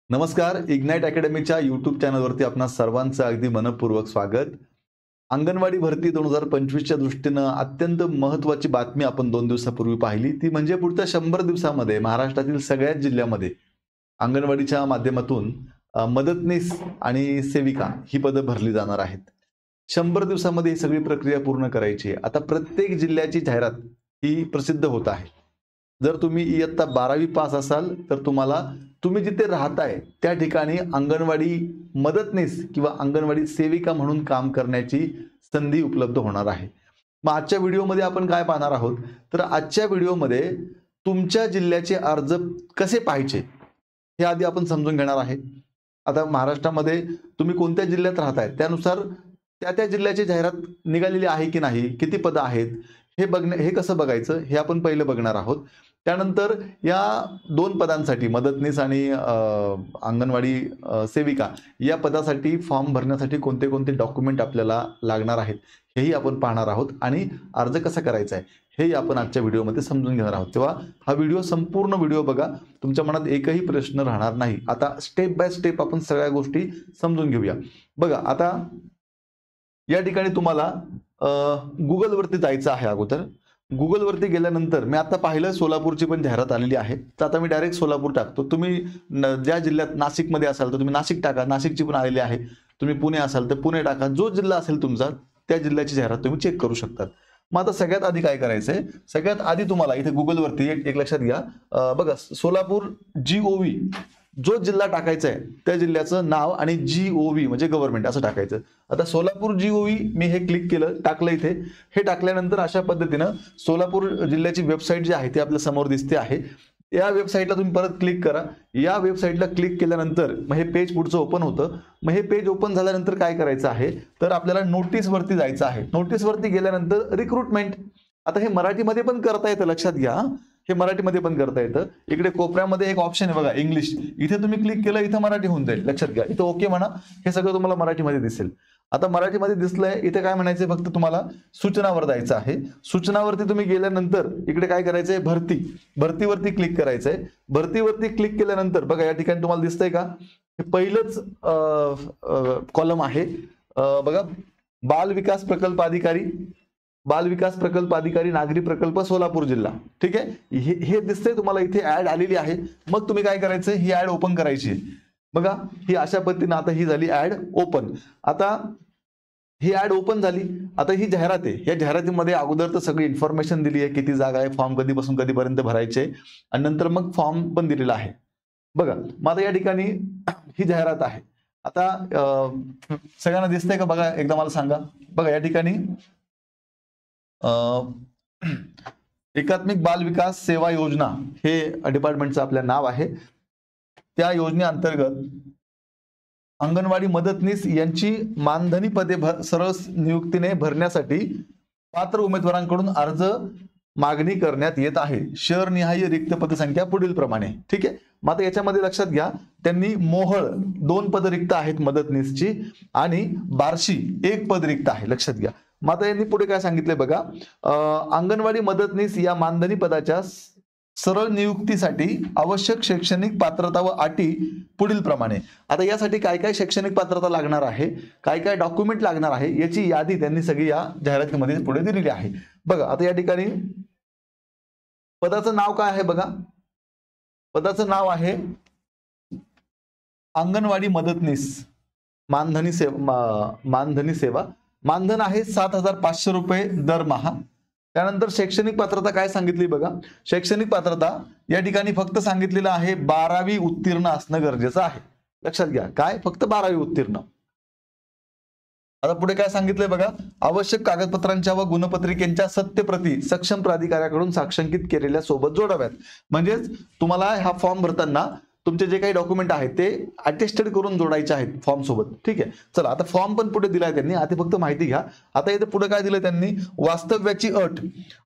नमस्कार. Ignite अकॅडमीच्या YouTube चॅनलवरती आपणा सर्वांचं अगदी मनपूर्वक स्वागत. अंगणवाडी भरती 2025च्या दृष्टीनं अत्यंत महत्त्वाची बातमी आपण 2 दिवसापूर्वी पाहिली. ती म्हणजे पुढच्या 100 दिवसामध्ये महाराष्ट्रातील सगळ्याच जिल्ह्यामध्ये अंगणवाडीच्या माध्यमातून मदतनीस आणि सेविका ही पदं भरली जाणार आहेत. 100 दिवसामध्ये ही सगळी प्रक्रिया पूर्ण करायची आहे. आता प्रत्येक जिल्ह्याची जाहिरात ही प्रसिद्ध होत आहे. जर तुम्ही इयत्ता 12वी पास असाल तर तुम्ही जिथे राहताय त्या ठिकाणी अंगणवाडी मदतनीस किंवा अंगणवाडी सेविका म्हणून काम करण्याची संधी उपलब्ध होणार आहे. मग आजच्या व्हिडिओमध्ये आपण काय पाहणार आहोत, तर आजच्या व्हिडिओमध्ये तुमच्या जिल्ह्याचे अर्ज कसे पाहायचे हे आधी आपण समजून घेणार आहे. आता महाराष्ट्रामध्ये तुम्ही कोणत्या जिल्ह्यात राहताय त्यानुसार त्या जिल्ह्याची जाहिरात निघालेली आहे की नाही, किती पदं आहेत हे कसं बघायचं हे आपण पहिलं बघणार आहोत. त्यानंतर या 2 पदांसाठी मदतनीस आणि अंगणवाडी सेविका या पदासाठी फॉर्म भरण्यासाठी कोणते कोणते डॉक्युमेंट आपल्याला लागणार आहेत हेही आपण पाहणार आहोत आणि अर्ज कसा करायचा आहे हेही आपण आजच्या व्हिडिओमध्ये समजून घेणार आहोत. तेव्हा हा व्हिडिओ संपूर्ण व्हिडिओ बघा, तुमच्या मनात एकही प्रश्न राहणार नाही. आता स्टेप बाय स्टेप आपण सगळ्या गोष्टी समजून घेऊया. बघा, आता या ठिकाणी तुम्हाला गुगलवरती जायचं आहे. अगोदर गुगलवरती गेल्यानंतर मी आता पाहिलं सोलापूरची पण जाहिरात आलेली आहे, तर आता मी डायरेक्ट सोलापूर टाकतो. तुम्ही ज्या जिल्ह्यात नाशिकमध्ये असाल तर तुम्ही नाशिक टाका, नाशिकची पण आलेली आहे. तुम्ही पुणे असाल तर पुणे टाका. जो जिल्हा असेल तुमचा त्या जिल्ह्याची जाहिरात तुम्ही चेक करू शकतात. मग आता सगळ्यात आधी काय करायचं आहे, सगळ्यात आधी तुम्हाला इथे गुगलवरती एक लक्षात घ्या, बघा सोलापूर GOV जो जिल्हा टाकायचा आहे त्या जिल्ह्याचं नाव आणि GOV म्हणजे गव्हर्नमेंट असं टाकायचं. आता सोलापूर GOV मी हे क्लिक केलं, टाकलं इथे. हे टाकल्यानंतर अशा पद्धतीनं सोलापूर जिल्ह्याची वेबसाईट जी आहे ती आपल्या समोर दिसते आहे. या वेबसाईटला तुम्ही परत क्लिक करा. या वेबसाईटला क्लिक केल्यानंतर मग हे पेज पुढचं ओपन होतं. मग हे पेज ओपन झाल्यानंतर काय करायचं आहे, तर आपल्याला नोटीसवरती जायचं आहे. नोटीसवरती गेल्यानंतर रिक्रुटमेंट, आता हे मराठीमध्ये पण करता येतं, लक्षात घ्या, हे मराठीमध्ये पण करता येतं. इकडे कोपऱ्यामध्ये एक ऑप्शन आहे बघा, इंग्लिश. इथे तुम्ही क्लिक केलं, इथं मराठी होऊन जाईल, लक्षात घ्या. इथं ओके म्हणा, हे सगळं तुम्हाला मराठीमध्ये दिसेल. आता मराठीमध्ये दिसलंय, इथे काय म्हणायचंय, फक्त तुम्हाला सूचनावर जायचं आहे. सूचनावरती तुम्ही गेल्यानंतर इकडे काय करायचंय, भरतीवरती क्लिक करायचंय. भरतीवरती क्लिक केल्यानंतर बघा या ठिकाणी तुम्हाला दिसतंय का, हे पहिलंच कॉलम आहे बघा, बाल विकास प्रकल्प अधिकारी नागरी प्रकल्प सोलापूर जिल्हा. ठीक आहे, हे दिसतंय तुम्हाला, इथे ऍड आलेली आहे. मग तुम्ही काय करायचं, ही ऍड ओपन करायची. बघा ही अशा पद्धतीने आता ही झाली ऍड ओपन. आता ही ऍड ओपन झाली. आता ही जाहिरात आहे. या जाहिरातीमध्ये अगोदर तर सगळी इन्फॉर्मेशन दिली आहे, किती जागा आहे, फॉर्म कधीपासून कधीपर्यंत भरायचे, आणि नंतर मग फॉर्म पण दिलेला आहे. बघा मग आता या ठिकाणी ही जाहिरात आहे. आता सगळ्यांना दिसतंय का, बघा एकदा मला सांगा. बघा या ठिकाणी एकात्मिक बाल विकास सेवा योजना हे डिपार्टमेंटचं आपलं नाव आहे. त्या योजनेअंतर्गत अंगणवाडी मदतनीस यांची मानधनी पदे सरळ नियुक्तीने भरण्यासाठी पात्र उमेदवारांकडून अर्ज मागणी करण्यात येत आहे. शहरनिहाय रिक्त पदसंख्या पुढील प्रमाणे. ठीक आहे, मग आता याच्यामध्ये लक्षात घ्या, त्यांनी मोहळ 2 पद रिक्त आहेत मदतनीसची, आणि बार्शी 1 पद रिक्त आहे, लक्षात घ्या. मग आता यांनी पुढे काय सांगितलंय बघा, अंगणवाडी मदतनीस या मानधनी पदाच्या सरळ नियुक्तीसाठी आवश्यक शैक्षणिक पात्रता व अटी पुढील प्रमाणे. आता यासाठी काय काय शैक्षणिक पात्रता लागणार आहे, काय काय डॉक्युमेंट लागणार आहे, याची यादी त्यांनी सगळी या जाहिरातीमध्ये पुढे दिलेली आहे. बघा आता या ठिकाणी पदाचं नाव काय आहे, बघा पदाचं नाव आहे अंगणवाडी मदतनीस मानधनी सेवा. मानधन आहे 7,500 रुपये दरमहा. त्यानंतर शैक्षणिक पात्रता काय सांगितली बघा, शैक्षणिक पात्रता या ठिकाणी फक्त सांगितलेलं आहे 12वी उत्तीर्ण असणं गरजेचं आहे, लक्षात घ्या. काय, फक्त 12वी उत्तीर्ण. आता पुढे काय सांगितलंय बघा, आवश्यक कागदपत्रांच्या व गुणपत्रिकेच्या सत्यप्रती सक्षम प्राधिकाऱ्याकडून साक्षांकित केलेल्या सोबत जोडाव्यात. म्हणजेच तुम्हाला हा फॉर्म भरताना तुमचे जे काही डॉक्युमेंट आहेत ते अटेस्टेड करून जोडायचे आहेत फॉर्म सोबत. ठीक आहे, चला आता फॉर्म पण पुढे दिलाय त्यांनी, आता फक्त माहिती घ्या. आता इथे पुढे काय दिलं त्यांनी, वास्तव्याची अट.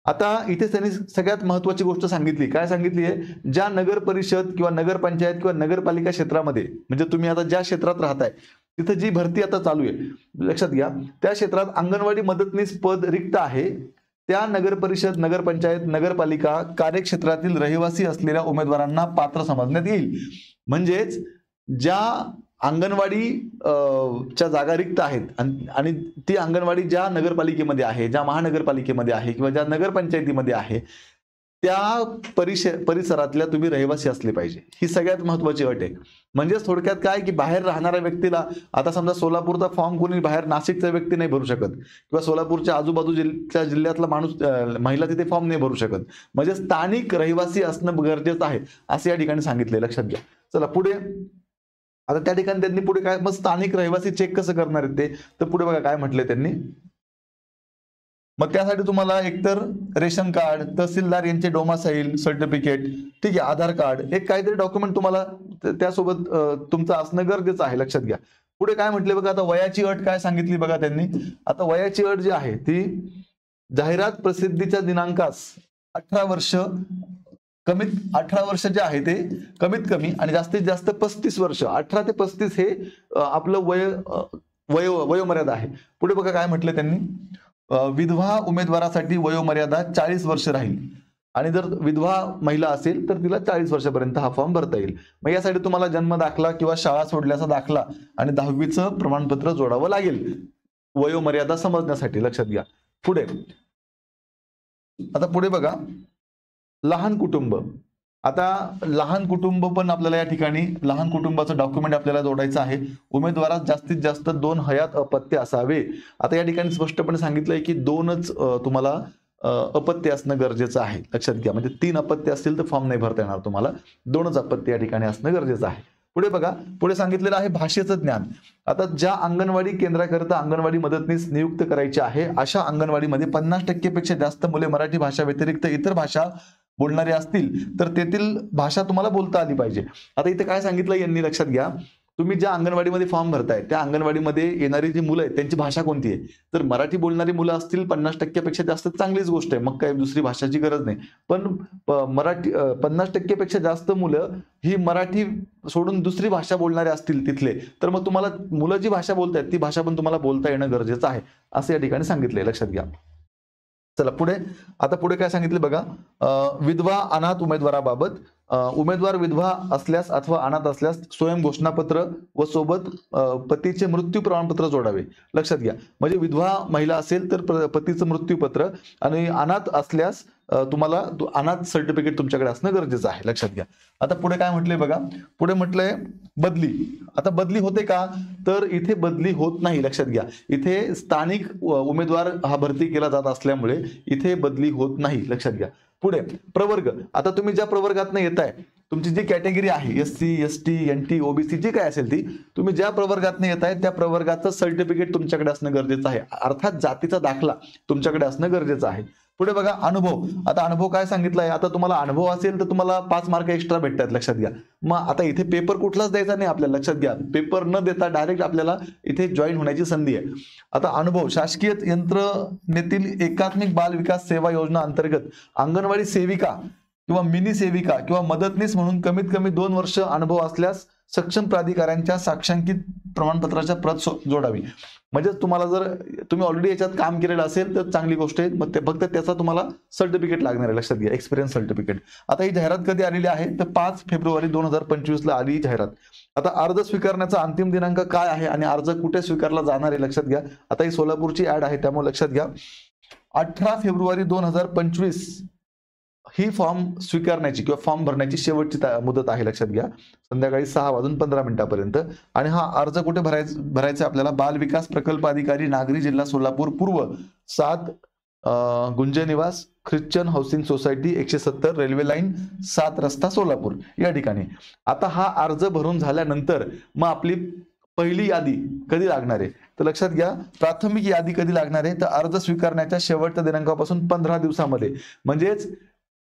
आता इथे त्यांनी सगळ्यात महत्वाची गोष्ट सांगितली, काय सांगितली आहे, ज्या नगर परिषद किंवा नगरपंचायत किंवा नगरपालिका क्षेत्रामध्ये, म्हणजे तुम्ही आता ज्या क्षेत्रात राहताय तिथे जी भरती आता चालू आहे, लक्षात घ्या, त्या क्षेत्रात अंगणवाडी मदतनीस पद रिक्त आहे, त्या नगर परिषद, नगरपंचायत, नगरपालिका कार्यक्षेत्रातील रहिवासी असलेल्या उमेदवारांना पात्र समजण्यात येईल. म्हणजेच ज्या अंगणवाडी च्या जागा रिक्त आहेत आणि ती अंगणवाडी ज्या नगरपालिकेमध्ये आहे, ज्या महानगरपालिकेमध्ये आहे किंवा ज्या नगरपंचायतीमध्ये आहे, त्या परिसरातल्या तुम्ही रहिवासी असले पाहिजे, ही सगळ्यात महत्वाची अट आहे. म्हणजेच थोडक्यात काय की बाहेर राहणाऱ्या व्यक्तीला, आता समजा सोलापूरचा फॉर्म कोणी बाहेर नाशिकचा व्यक्ती नाही भरू शकत किंवा सोलापूरच्या आजूबाजूच्या जिल्ह्यातला माणूस महिला तिथे फॉर्म नाही भरू शकत. म्हणजे स्थानिक रहिवासी असणं गरजेचं आहे असं या ठिकाणी सांगितलंय, लक्षात घ्या. चला पुढे. आता त्या ठिकाणी त्यांनी पुढे काय, मग स्थानिक रहिवासी चेक कसं करणार आहेत ते, तर पुढे बघा काय म्हटलंय त्यांनी. मग त्यासाठी तुम्हाला एकतर रेशन कार्ड, तहसीलदार यांचे डोमासाईल सर्टिफिकेट, ठीक आहे, आधार कार्ड, एक काहीतरी डॉक्युमेंट तुम्हाला त्यासोबत तुमचं असणं गरजेचं आहे, लक्षात घ्या. पुढे काय म्हटले बघा, आता वयाची अट काय सांगितली बघा त्यांनी. आता वयाची अट जी आहे ती जाहिरात प्रसिद्धीच्या दिनांकास 18 वर्ष, कमीत 18 वर्ष जे आहे ते कमीत कमी आणि जास्तीत जास्त 35 वर्ष, 18 ते 35 हे आपलं वयोमर्यादा आहे. पुढे बघा काय म्हटलं त्यांनी, विधवा उमेदवारासाठी वयोमर्यादा 40 वर्ष राहील आणि जर विधवा महिला असेल तर तिला 40 वर्षापर्यंत हा फॉर्म भरता येईल. मग यासाठी तुम्हाला जन्म दाखला किंवा शाळा सोडल्याचा दाखला आणि 10वीचं प्रमाणपत्र जोडावं लागेल वयोमर्यादा समजण्यासाठी, लक्षात घ्या. पुढे आता पुढे बघा, लहान कुटुंब. आता लहान कुटुंब पण आपल्याला या ठिकाणी लहान कुटुंबाचं डॉक्युमेंट आपल्याला जोडायचं आहे. उमेदवारास जास्तीत जास्त 2 हयात अपत्य असावे. आता या ठिकाणी स्पष्टपणे सांगितलंय की 2च तुम्हाला अपत्य असणं गरजेचं आहे, लक्षात घ्या. म्हणजे 3 अपत्य असतील तर फॉर्म नाही भरता येणार तुम्हाला, 2च अपत्य या ठिकाणी असणं गरजेचं आहे. पुढे बघा, पुढे सांगितलेलं आहे भाषेचं ज्ञान. आता ज्या अंगणवाडी केंद्राकरता अंगणवाडी मदतनीस नियुक्त करायची आहे अशा अंगणवाडीमध्ये 50% पेक्षा जास्त मुले मराठी भाषा व्यतिरिक्त इतर भाषा बोलणारे असतील तर तेथील भाषा तुम्हाला बोलता आली पाहिजे. आता इथे काय सांगितलं यांनी, लक्षात घ्या. तुम्ही ज्या अंगणवाडीमध्ये फॉर्म भरताय त्या अंगणवाडीमध्ये येणारी जी मुलं आहेत त्यांची भाषा कोणती आहे, तर मराठी बोलणारी मुलं असतील 50% पेक्षा जास्त, चांगलीच गोष्ट आहे, मग काही दुसरी भाषाची गरज नाही. पण मराठी 50% पेक्षा जास्त मुलं ही मराठी सोडून दुसरी भाषा बोलणारे असतील तिथले, तर मग तुम्हाला मुलं जी भाषा बोलतायत ती भाषा पण तुम्हाला बोलता येणं गरजेचं आहे असं या ठिकाणी सांगितलंय, लक्षात घ्या. चला पुढे. आता पुढे काय सांगितले बघा, विधवा अनाथ उमेदवाराबाबत. उमेदवार विधवा असल्यास अथवा अनाथ असल्यास स्वयं घोषणापत्र व सोबत पतीचे मृत्यू प्रमाणपत्र जोडावे, लक्षात घ्या. म्हणजे विधवा महिला असेल तर पतीचं मृत्यूपत्र आणि अनाथ असल्यास तुम्हाला अनाथ सर्टिफिकेट तुमच्याकडे असणं गरजेचं आहे, लक्षात घ्या. आता पुढे काय म्हटलंय बघा, पुढे म्हटलंय बदली. आता बदली होते का, तर इथे बदली होत नाही, लक्षात घ्या. इथे स्थानिक उमेदवार हा भरती केला जात असल्यामुळे इथे बदली होत नाही, लक्षात घ्या. पुढे प्रवर्ग. आता तुम्ही ज्या प्रवर्गातनं येताय, तुमची जी कॅटेगरी आहे SC ST NT OBC जी काय असेल ती, तुम्ही ज्या प्रवर्गातनं येताय त्या प्रवर्गाचं सर्टिफिकेट तुमच्याकडे असणं गरजेचं आहे, अर्थात जातीचा दाखला तुमच्याकडे असणं गरजेचं आहे. पुढे बघा अनुभव. आता अनुभव काय सांगितलाय, आता तुम्हाला अनुभव असेल तर तुम्हाला 5 मार्क एक्स्ट्रा भेटतात, लक्षात घ्या. मग आता इथे पेपर कुठलाच द्यायचा नाही आपल्याला, लक्षात घ्या. पेपर न देता डायरेक्ट आपल्याला इथे जॉईन होण्याची संधी आहे. आता अनुभव, शासकीय यंत्रणेतील एकात्मिक बाल विकास सेवा योजना अंतर्गत अंगणवाडी सेविका किंवा मिनी सेविका किंवा मदतनीस म्हणून कमीत कमी 2 वर्ष अनुभव असल्यास सक्षम प्राधिकाऱ्यांच्या साक्षांकित प्रमाणपत्राच्या प्रत जोडावी. म्हणजे तुम्हाला जर तुम्ही ऑलरेडी याच्यात काम केलेलं असेल तर चांगली गोष्ट आहे, मग ते फक्त त्याचा तुम्हाला सर्टिफिकेट लागणार आहे, लक्षात घ्या, एक्सपिरियन्स सर्टिफिकेट. आता ही जाहिरात कधी आलेली आहे, तर 5 फेब्रुवारी 2025 ला आली जाहिरात. आता अर्ज स्वीकारण्याचा अंतिम दिनांक काय आहे आणि अर्ज कुठे स्वीकारला जाणार आहे, लक्षात घ्या. आता ही सोलापूरची ऍड आहे त्यामुळे लक्षात घ्या. 18 फेब्रुवारी 2025 ही फॉर्म स्वीकारण्याची किंवा फॉर्म भरण्याची शेवटची मुदत आहे, लक्षात घ्या. संध्याकाळी 6:15 आणि हा अर्ज कुठे भरायचा आपल्याला, बाल विकास प्रकल्प अधिकारी, नागरी, जिल्हा सोलापूर, पूर्व 7 गुंजय निवास, Christian housing society, 170 railway line, 7 रस्ता सोलापूर या ठिकाणी. आता हा अर्ज भरून झाल्यानंतर मग आपली पहिली यादी कधी लागणार आहे, तर लक्षात घ्या, प्राथमिक यादी कधी लागणार आहे, तर अर्ज स्वीकारण्याच्या शेवटच्या दिनांकापासून 15 दिवसामध्ये. म्हणजेच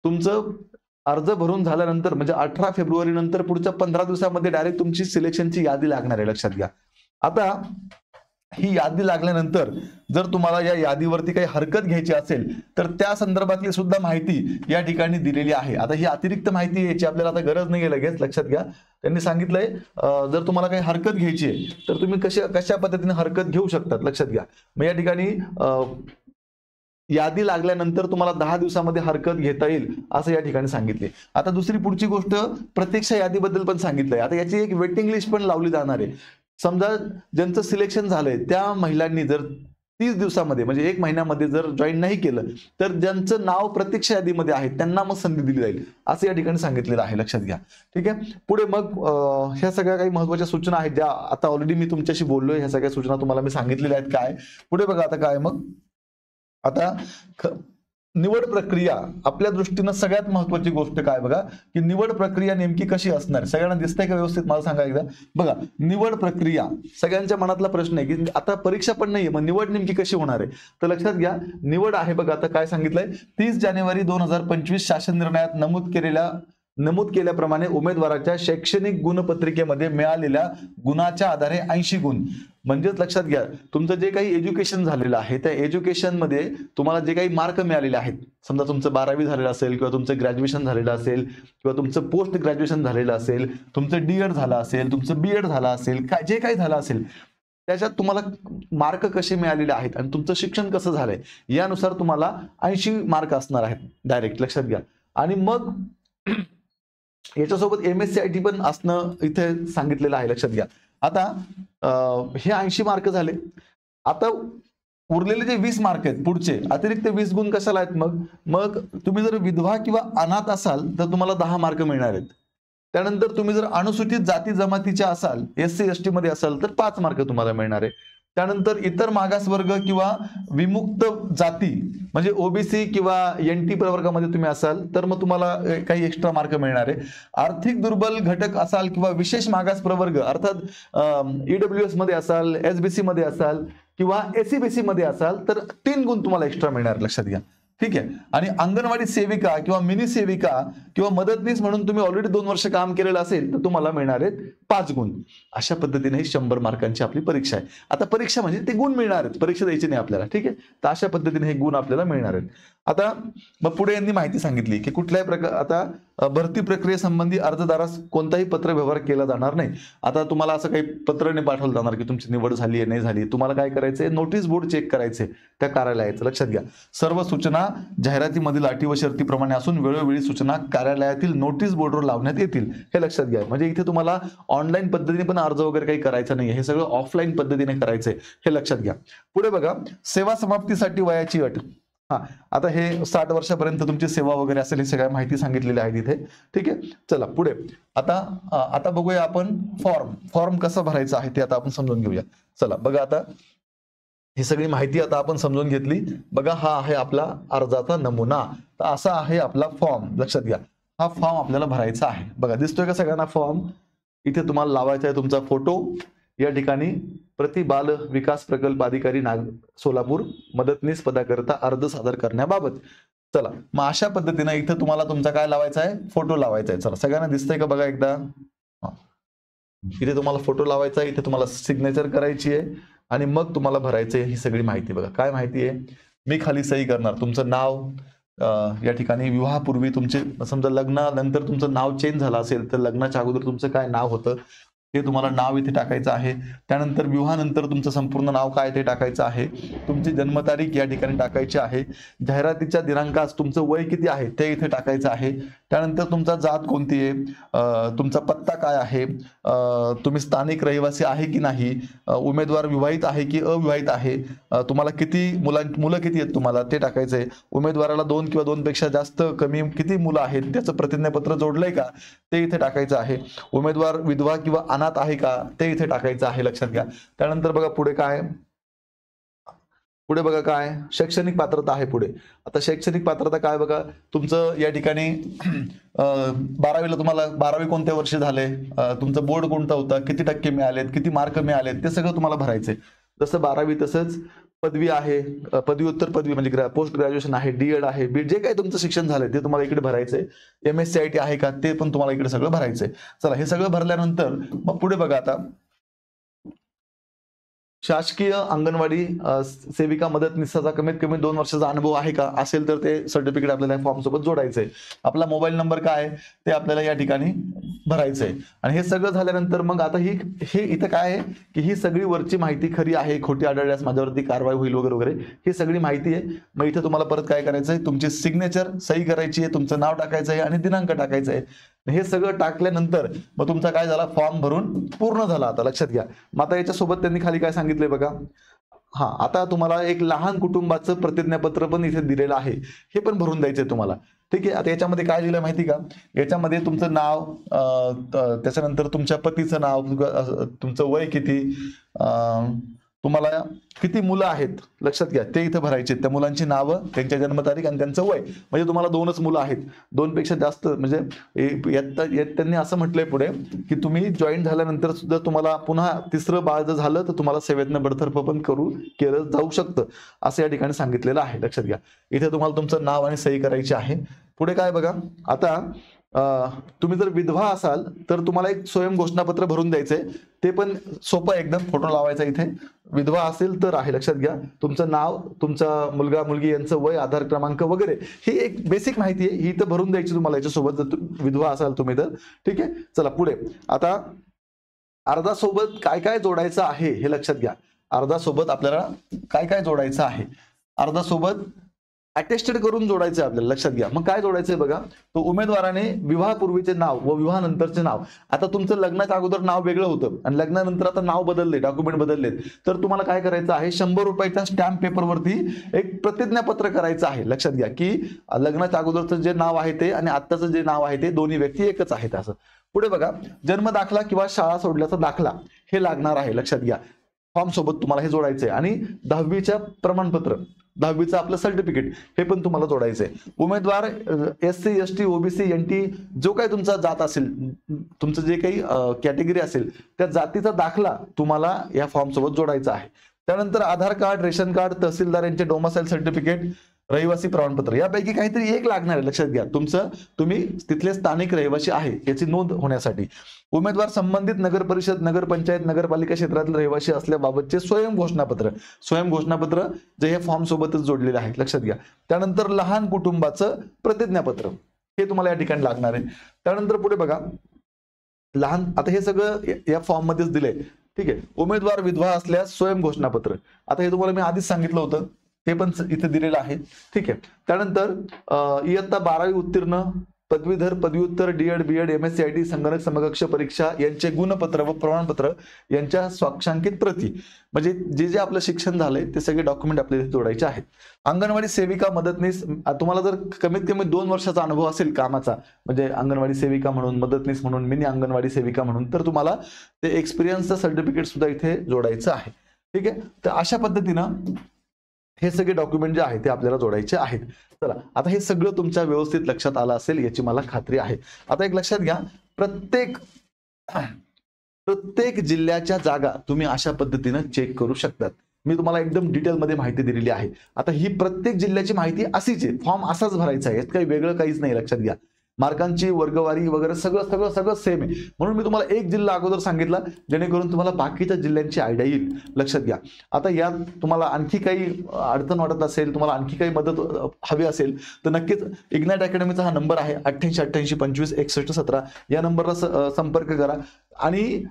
तुमचं अर्ज भरून झाल्यानंतर म्हणजे 18 फेब्रुवारी नंतर पुढच्या 15 दिवसामध्ये डायरेक्ट तुमची सिलेक्शनची यादी लागणार आहे, लक्षात घ्या. आता ही यादी लागल्यानंतर जर तुम्हाला या यादीवरती काही हरकत घ्यायची असेल तर त्या संदर्भातली सुद्धा माहिती या ठिकाणी दिलेली आहे. आता ही अतिरिक्त माहिती याची आपल्याला आता गरज नाही लगेच, लक्षात घ्या. त्यांनी सांगितलंय जर तुम्हाला काही हरकत घ्यायची आहे तर तुम्ही कशा पद्धतीने हरकत घेऊ शकतात, लक्षात घ्या. मग या ठिकाणी यादी लागल्यानंतर तुम्हाला 10 दिवसामध्ये हरकत घेता येईल असं या ठिकाणी सांगितले. आता दुसरी पुढची गोष्ट प्रतीक्षा यादीबद्दल पण सांगितलंय. आता याची एक वेटिंग लिस्ट पण लावली जाणार आहे. समजा ज्यांचं सिलेक्शन झालंय त्या महिलांनी जर 30 दिवसामध्ये म्हणजे 1 महिन्यामध्ये जर जॉईन नाही केलं तर ज्यांचं नाव प्रतीक्षा यादीमध्ये आहे त्यांना मग संधी दिली जाईल असं या ठिकाणी सांगितलेलं आहे, लक्षात घ्या. ठीक आहे. पुढे मग ह्या सगळ्या काही महत्त्वाच्या सूचना आहेत ज्या आता ऑलरेडी मी तुमच्याशी बोललोय. ह्या सगळ्या सूचना तुम्हाला मी सांगितलेल्या आहेत. काय पुढे बघा आता काय मग आता निवड प्रक्रिया आपल्या दृष्टीनं सगळ्यात महत्वाची गोष्ट काय बघा की निवड प्रक्रिया नेमकी कशी असणार. सगळ्यांना दिसतंय का व्यवस्थित मला सांगा एकदा. बघा निवड प्रक्रिया सगळ्यांच्या मनातला प्रश्न आहे की आता परीक्षा पण नाहीये मग निवड नेमकी कशी होणार आहे. तर लक्षात घ्या निवड आहे बघा आता काय सांगितलंय 30 जानेवारी 2025 शासन निर्णयात नमूद केल्याप्रमाणे उमेदवाराच्या शैक्षणिक गुणपत्रिकेमध्ये मिळालेल्या गुणाच्या आधारे 80 गुण म्हणजेच लक्षात घ्या तुमचं जे काही एज्युकेशन झालेलं आहे त्या एज्युकेशन मध्ये तुम्हाला जे काही मार्क मिळालेले आहेत समजा तुमचं 12वी झालेलं असेल किंवा तुमचं ग्रॅज्युएशन झालेलं असेल किंवा तुमचं पोस्ट ग्रॅज्युएशन झालेलं असेल तुमचं डीएड झालं असेल तुमचं बीएड झालं असेल काय जे काही झालं असेल त्याच्यात तुम्हाला मार्क कसे मिळालेले आहेत आणि तुमचं शिक्षण कसं झालंय यानुसार तुम्हाला 80 मार्क असणार आहेत डायरेक्ट, लक्षात घ्या. आणि मग याच्यासोबत MSCIT पण असणं इथे सांगितलेलं आहे, लक्षात घ्या. आता हे 80 मार्क झाले. आता उरलेले जे 20 मार्क आहेत पुढचे अतिरिक्त 20 गुण कशाला आहेत मग तुम्ही जर विधवा किंवा अनाथ असाल तर तुम्हाला 10 मार्क मिळणार आहेत. त्यानंतर तुम्ही जर अनुसूचित जाती जमातीच्या असाल SC ST मध्ये असाल तर 5 मार्क तुम्हाला मिळणार आहे. त्यानंतर इतर मागासवर्ग किंवा विमुक्त जाती म्हणजे OBC किंवा NT प्रवर्गामध्ये तुम्ही असाल तर मग तुम्हाला काही एक्स्ट्रा मार्क मिळणार आहे. आर्थिक दुर्बल घटक असाल किंवा विशेष मागास प्रवर्ग अर्थात EWS मध्ये असाल SBC मध्ये असाल किंवा SCBC मध्ये असाल तर 3 गुण तुम्हाला एक्स्ट्रा मिळणार, लक्षात घ्या. ठीक आहे. आणि अंगणवाडी सेविका किंवा मिनी सेविका किंवा मदतनीस म्हणून तुम्ही ऑलरेडी 2 वर्ष काम केलेलं असेल तर तुम्हाला मिळणार आहेत 5 गुण. अशा पद्धतीने ही 100 मार्कांची आपली परीक्षा आहे. आता परीक्षा म्हणजे ते गुण मिळणार आहेत, परीक्षा द्यायची नाही आपल्याला. ठीक आहे. तर अशा पद्धतीने हे गुण आपल्याला मिळणार आहेत. आता मग पुढे यांनी माहिती सांगितली की कुठल्याही प्रकार आता भरती प्रक्रियेसंबंधी अर्जदारास कोणताही पत्र व्यवहार केला जाणार नाही. आता तुम्हाला असं काही पत्र नाही पाठवलं जाणार की तुमची निवड झाली आहे नाही झाली. तुम्हाला काय करायचंय नोटीस बोर्ड चेक करायचे त्या कार्यालयाचं, लक्षात घ्या. सर्व सूचना जाहिरातीमधील अटी व शर्तीप्रमाणे असून वेळोवेळी सूचना कार्यालयातील नोटीस बोर्डवर लावण्यात येतील हे लक्षात घ्या. म्हणजे इथे तुम्हाला ऑनलाईन पद्धतीने पण अर्ज वगैरे काही करायचं नाही, हे सगळं ऑफलाईन पद्धतीने करायचंय हे लक्षात घ्या. पुढे बघा सेवा समाप्तीसाठी वयाची अट. आता हे 60 वर्षापर्यंत तुमची सेवा वगैरे असेल, ही सगळ्या माहिती सांगितलेली आहे तिथे. ठीक आहे. चला पुढे आता बघूया आपण फॉर्म कसा भरायचा आहे ते आता आपण समजून घेऊया. चला बघा आता ही सगळी माहिती आता आपण समजून घेतली. बघा हा आहे आपला अर्जाचा नमुना. तर असा आहे आपला फॉर्म, लक्षात घ्या. हा फॉर्म आपल्याला भरायचा आहे. बघा दिसतोय का सगळ्यांना फॉर्म. इथे तुम्हाला लावायचा आहे तुमचा फोटो. या ठिकाणी प्रति बाल विकास प्रकल्प अधिकारी सोलापूर मदतनीस पदाकरता अर्ज सादर करण्याबाबत. चला मग अशा पद्धतीने इथे तुम्हाला तुमचा काय लावायचा आहे फोटो लावायचा आहे. चला सगळ्यांना दिसतंय का बघा एकदा. इथे तुम्हाला फोटो लावायचा आहे, इथे तुम्हाला सिग्नेचर करायची आहे आणि मग तुम्हाला भरायचं आहे ही सगळी माहिती. बघा काय माहिती आहे. मी खाली सही करणार. तुमचं नाव या ठिकाणी विवाहापूर्वी तुमचे समजा लग्नानंतर तुमचं नाव चेंज झालं असेल तर लग्नाच्या अगोदर तुमचं काय नाव होतं ते तुम्हाला नाव इथे टाकायचं आहे. त्यानंतर विवाहानंतर तुमचं संपूर्ण नाव काय ते टाकायचं आहे. तुमची जन्मतारीख या ठिकाणी टाकायची आहे. जाहिरातीच्या दिनांकास तुमचं वय किती आहे ते इथे टाकायचं आहे. त्यानंतर तुमचा जात कोणती आहे, तुमचा पत्ता काय आहे, तुम्ही स्थानिक रहिवासी आहे की नाही, उमेदवार विवाहित आहे की अविवाहित आहे, तुम्हाला किती मुलं किती आहेत तुम्हाला ते टाकायचं आहे. उमेदवाराला 2 किंवा 2 पेक्षा जास्त कमी किती मुलं आहेत त्याचं प्रतिज्ञापत्र जोडलंय का ते इथे टाकायचं आहे. उमेदवार विधवा किंवा अनाथ आहे का ते इथे टाकायचं आहे, लक्षात घ्या. त्यानंतर बघा पुढे बघा काय शैक्षणिक पात्रता आहे. पुढे आता शैक्षणिक पात्रता काय बघा तुमचं या ठिकाणी 12वीला तुम्हाला 12वी कोणत्या वर्षी झाले, तुमचं बोर्ड कोणता होता, किती टक्के मिळालेत, किती मार्क मिळालेत ते सगळं तुम्हाला भरायचंय. जसं 12वी तसंच पदवी आहे, पदव्युत्तर पदवी म्हणजे पोस्ट ग्रॅज्युएशन आहे, डीएड आहे, बीएड जे काही तुमचं शिक्षण झालंय ते तुम्हाला इकडे भरायचंय. MSCIT आहे का ते पण तुम्हाला इकडे सगळं भरायचंय. चला हे सगळं भरल्यानंतर मग पुढे बघा आता शासकीय अंगणवाडी सेविका मदतनीसचा कमीत कमी 2 वर्षाचा अनुभव आहे का, असेल तर ते सर्टिफिकेट आपल्याला फॉर्म सोबत जोडायचंय. आपला मोबाईल नंबर काय आहे ते आपल्याला या ठिकाणी भरायचंय. आणि हे सगळं झाल्यानंतर मग आता हे इथं काय आहे की ही सगळी वरची माहिती खरी आहे, खोटी आढळल्यास माझ्यावरती कारवाई होईल वगैरे वगैरे ही सगळी माहिती आहे. मग इथे तुम्हाला परत काय करायचंय, तुमची सिग्नेचर सही करायची आहे, तुमचं नाव टाकायचं आहे आणि दिनांक टाकायचा आहे. हे सगळं टाकल्यानंतर मग तुमचा काय झाला, फॉर्म भरून पूर्ण झाला. आता लक्षात घ्या. मग आता याच्यासोबत त्यांनी खाली काय सांगितलंय बघा, आता तुम्हाला एक लहान कुटुंबाचं प्रतिज्ञापत्र पण इथे दिलेलं आहे, हे पण भरून द्यायचंय तुम्हाला. ठीक आहे. आता याच्यामध्ये काय लिहिलं माहिती का, याच्यामध्ये तुमचं नाव, त्याच्यानंतर तुमच्या पतीचं नाव, तुमचं वय किती, तुम्हाला किती मुलं आहेत लक्षात घ्या ते इथं भरायचे. त्या मुलांची नावं, त्यांच्या जन्मतारीख आणि त्यांचं वय. म्हणजे तुम्हाला 2च मुलं आहेत, 2 पेक्षा जास्त म्हणजे त्यांनी असं म्हटलंय पुढे की तुम्ही जॉईन झाल्यानंतर सुद्धा तुम्हाला पुन्हा 3रं बाळ जर झालं तर तुम्हाला सेवेतनं बडतर्फ पण केलं जाऊ शकतं, असं या ठिकाणी सांगितलेलं आहे. लक्षात घ्या. इथे तुम्हाला तुमचं नाव आणि सही करायची आहे. पुढे काय बघा, आता तुम्ही जर विधवा असाल तर तुम्हाला एक स्वयं घोषणापत्र भरून द्यायचंय. ते पण सोपं एकदम, फोटो लावायचा इथे. विधवा असेल तर आहे, लक्षात घ्या. तुमचं नाव, तुमचा मुलगा मुलगी यांचं वय, आधार क्रमांक वगैरे ही एक बेसिक माहिती आहे, ही तर भरून द्यायची तुम्हाला याच्यासोबत जर विधवा असाल तुम्ही तर. ठीक आहे. चला पुढे. आता अर्जासोबत काय काय जोडायचं आहे हे लक्षात घ्या. अर्जासोबत आपल्याला काय काय जोडायचं आहे, अर्जासोबत अटेस्टेड करून जोडायचं आहे आपल्याला. लक्षात घ्या. मग काय जोडायचंय बघा, तो उमेदवाराने विवाहापूर्वीचे नाव व विवाहानंतरचे नाव. आता तुमचं लग्नाच्या अगोदर नाव वेगळं होतं आणि लग्नानंतर आता नाव बदलले, डॉक्युमेंट बदललेत, तर तुम्हाला काय करायचं आहे, 100 रुपयाच्या स्टॅम्प पेपरवरती एक प्रतिज्ञापत्र करायचं आहे. लक्षात घ्या की लग्नाच्या अगोदरचं जे नाव आहे ते आणि आत्ताचं जे नाव आहे ते दोन्ही व्यक्ती एकच आहेत असं. पुढे बघा, जन्म दाखला किंवा शाळा सोडल्याचा दाखला हे लागणार आहे. लक्षात घ्या. फॉर्म सोबत तुम्हाला हे जोडायचंय. आणि 10वीचं प्रमाणपत्र, 10वीचं आपलं सर्टिफिकेट हे पण तुम्हाला जोडायचंय. उमेदवार SC ST OBC NT जो काही तुमचा जात असेल, तुमचं जे काही कॅटेगरी असेल त्या जातीचा दाखला तुम्हाला या फॉर्म सोबत जोडायचा आहे. त्यानंतर आधार कार्ड, रेशन कार्ड, तहसीलदार यांचे डोमासाईल सर्टिफिकेट, रहिवासी प्रमाणपत्र यापैकी काहीतरी एक लागणार आहे. लक्षात घ्या. तुम्ही तिथले स्थानिक रहिवासी आहे याची नोंद होण्यासाठी. उमेदवार संबंधित नगर परिषद, नगरपंचायत, नगरपालिका क्षेत्रातील रहिवासी असल्याबाबतचे स्वयं घोषणापत्र जे हे फॉर्म सोबतच जोडलेले आहे. लक्षात घ्या. त्यानंतर लहान कुटुंबाचं प्रतिज्ञापत्र हे तुम्हाला या ठिकाणी लागणार आहे. त्यानंतर पुढे बघा, आता हे सगळं या फॉर्म मध्येच दिलंय. ठीक आहे. उमेदवार विधवा असल्यास स्वयं घोषणापत्र, आता हे तुम्हाला मी आधीच सांगितलं होतं, ते पण इथे दिलेलं आहे. ठीक आहे. त्यानंतर इयत्ता 12वी उत्तीर्ण, पदवीधर, पदव्युत्तर, D.Ed. B.Ed. MSc संगणक समकक्ष परीक्षा यांचे गुणपत्र व प्रमाणपत्र यांच्या स्वाक्षांकित प्रती, म्हणजे जे जे आपलं शिक्षण झालंय ते सगळे डॉक्युमेंट आपल्याला जोडायचे आहेत. अंगणवाडी सेविका मदतनीस, तुम्हाला जर कमीत कमी 2 वर्षाचा अनुभव असेल कामाचा, म्हणजे अंगणवाडी सेविका म्हणून, मदतनीस म्हणून, मिनी अंगणवाडी सेविका म्हणून, तर तुम्हाला ते एक्सपिरियन्सचं सर्टिफिकेट सुद्धा इथे जोडायचं आहे. ठीक आहे. तर अशा पद्धतीनं हे सगळे डॉक्युमेंट जे आहेत ते आपल्याला जोडायचे आहेत. चला, आता हे सगळं तुमच्या व्यवस्थित लक्षात आलं असेल याची मला खात्री आहे. आता एक लक्षात घ्या, प्रत्येक जिल्ह्याच्या जागा तुम्ही अशा पद्धतीनं चेक करू शकतात. मी तुम्हाला एकदम डिटेलमध्ये माहिती दिलेली आहे. आता ही प्रत्येक जिल्ह्याची माहिती अशीच आहे, फॉर्म असाच भरायचा आहे, यात काही वेगळं काहीच नाही. लक्षात घ्या. मार्कांची वर्गवारी वगैरे सगळं सेम आहे. म्हणून मी तुम्हाला एक जिल्हा अगोदर सांगितला जेणेकरून तुम्हाला बाकीच्या जिल्ह्यांची आयडिया येईल. लक्षात घ्या. आता यात तुम्हाला आणखी काही अडचण वाटत असेल, तुम्हाला आणखी काही मदत हवी असेल तर नक्कीच इग्नाइट अकॅडमीचा हा नंबर आहे 8888256117 या नंबरला संपर्क करा. आणि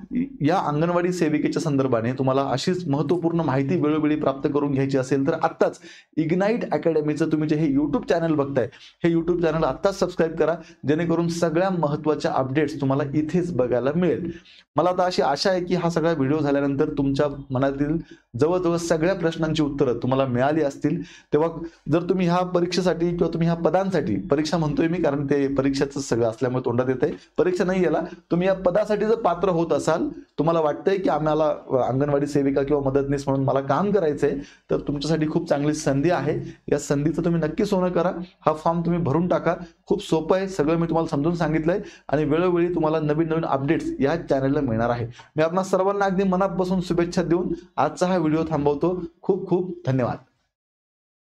या अंगणवाडी सेविकेच्या संदर्भाने तुम्हाला अशीच महत्त्वपूर्ण माहिती वेळोवेळी प्राप्त करून घ्यायची असेल तर आत्ताच इग्नाइट अकॅडमीचं तुम्ही जे हे YouTube चॅनल बघताय, हे YouTube चॅनल आत्ताच सबस्क्राईब करा, जेणेकरून सगळ्या महत्त्वाच्या अपडेट्स तुम्हाला इथेच बघायला मिळेल. मला आता अशी आशा आहे की हा सगळा व्हिडिओ झाल्यानंतर तुमच्या मनातील जवळजवळ सगळ्या प्रश्नांची उत्तरं तुम्हाला मिळाली असतील. तेव्हा जर तुम्ही ह्या परीक्षेसाठी किंवा तुम्ही ह्या पदांसाठी, परीक्षा म्हणतोय मी कारण ते परीक्षेचं सगळं असल्यामुळे तोंडात येतंय, परीक्षा नाही याला, तुम्ही या पदासाठी जर पात्र होत असाल, तुम्हाला वाटतंय की आम्हाला अंगणवाडी सेविका किंवा मदतनीस म्हणून मला काम करायचंय, तर तुमच्यासाठी खूप चांगली संधी आहे. या संधीचं तुम्ही नक्की सोनं करा. हा फॉर्म तुम्ही भरून टाका. खूप सोपं आहे, सगळं मी तुम्हाला समजून सांगितलंय आणि वेळोवेळी तुम्हाला नवीन नवीन अपडेट्स या चॅनलला मिळणार आहे. मी आपणा सर्वांना अगदी मनापासून शुभेच्छा देऊन आजचा हा व्हिडिओ थांबवतो. खूप खूप धन्यवाद.